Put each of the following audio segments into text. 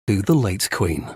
to the late Queen.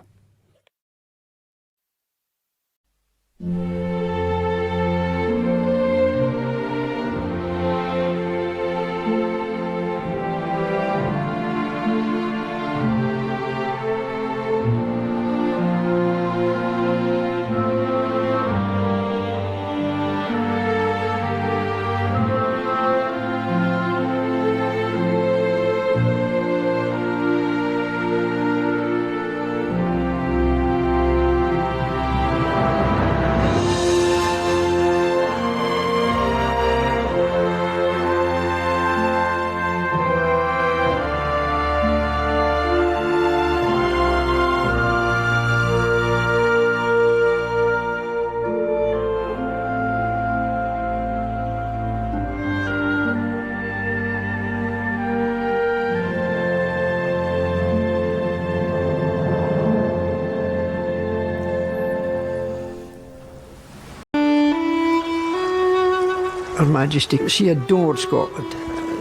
Her Majesty, she adored Scotland.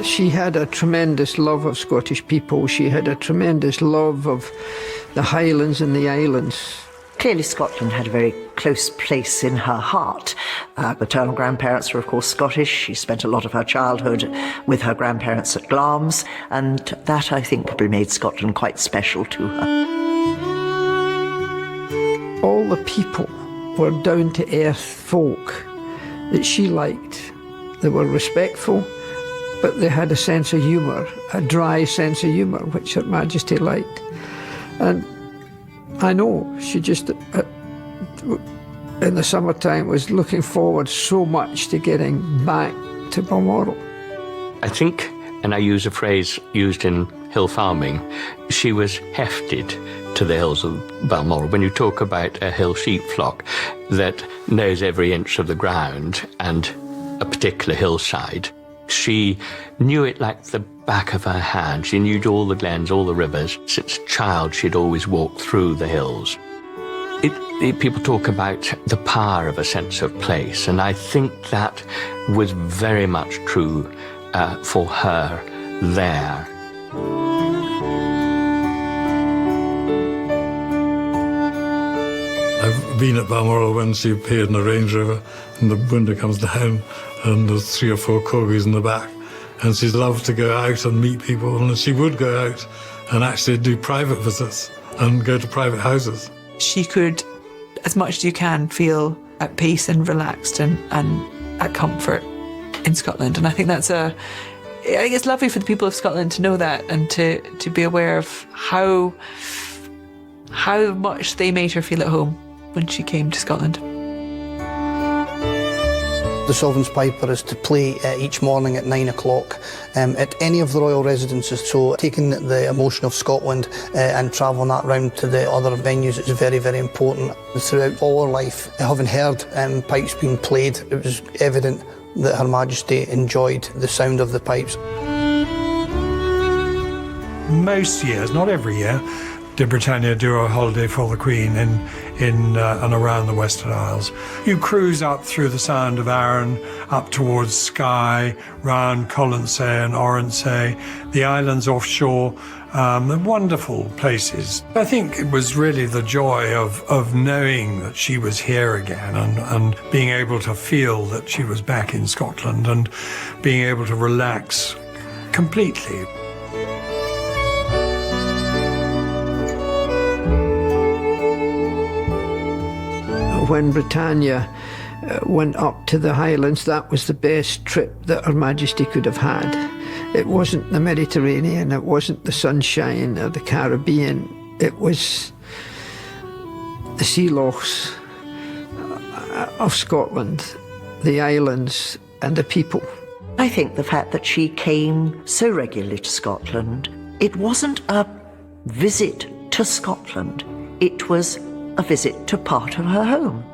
She had a tremendous love of Scottish people. She had a tremendous love of the Highlands and the islands. Clearly Scotland had a very close place in her heart. Her maternal grandparents were of course Scottish. She spent a lot of her childhood with her grandparents at Glamis, and that I think probably made Scotland quite special to her. All the people were down-to-earth folk that she liked. They were respectful, but they had a sense of humour, a dry sense of humour, which Her Majesty liked. And I know she just, in the summertime, was looking forward so much to getting back to Balmoral. I think, and I use a phrase used in hill farming, she was hefted to the hills of Balmoral. When you talk about a hill sheep flock that knows every inch of the ground and a particular hillside, she knew it like the back of her hand. She knew all the glens, all the rivers. Since a child, she'd always walked through the hills. People talk about the power of a sense of place, and I think that was very much true for her there. I've been at Balmoral when she appeared in the Range Rover and the window comes down and there's 3 or 4 corgis in the back, and she loved to go out and meet people, and she would go out and actually do private visits and go to private houses. She could, as much as you can, feel at peace and relaxed and at comfort in Scotland, and I think that's I think it's lovely for the people of Scotland to know that and to be aware of how much they made her feel at home when she came to Scotland. The Sovereign's Piper is to play each morning at 9 o'clock at any of the royal residences, so taking the emotion of Scotland and travelling that round to the other venues is very, very important. Throughout all her life, having heard pipes being played, it was evident that Her Majesty enjoyed the sound of the pipes. Most years, not every year, did Britannia do a holiday for the Queen in and around the Western Isles. You cruise up through the Sound of Arran, up towards Skye, round Colonsay and Oronsay, the islands offshore, wonderful places. I think it was really the joy of knowing that she was here again and being able to feel that she was back in Scotland and being able to relax completely. When Britannia went up to the Highlands, that was the best trip that Her Majesty could have had. It wasn't the Mediterranean, it wasn't the sunshine or the Caribbean, it was the sea lochs of Scotland, the islands and the people. I think the fact that she came so regularly to Scotland, it wasn't a visit to Scotland, it was a visit to part of her home.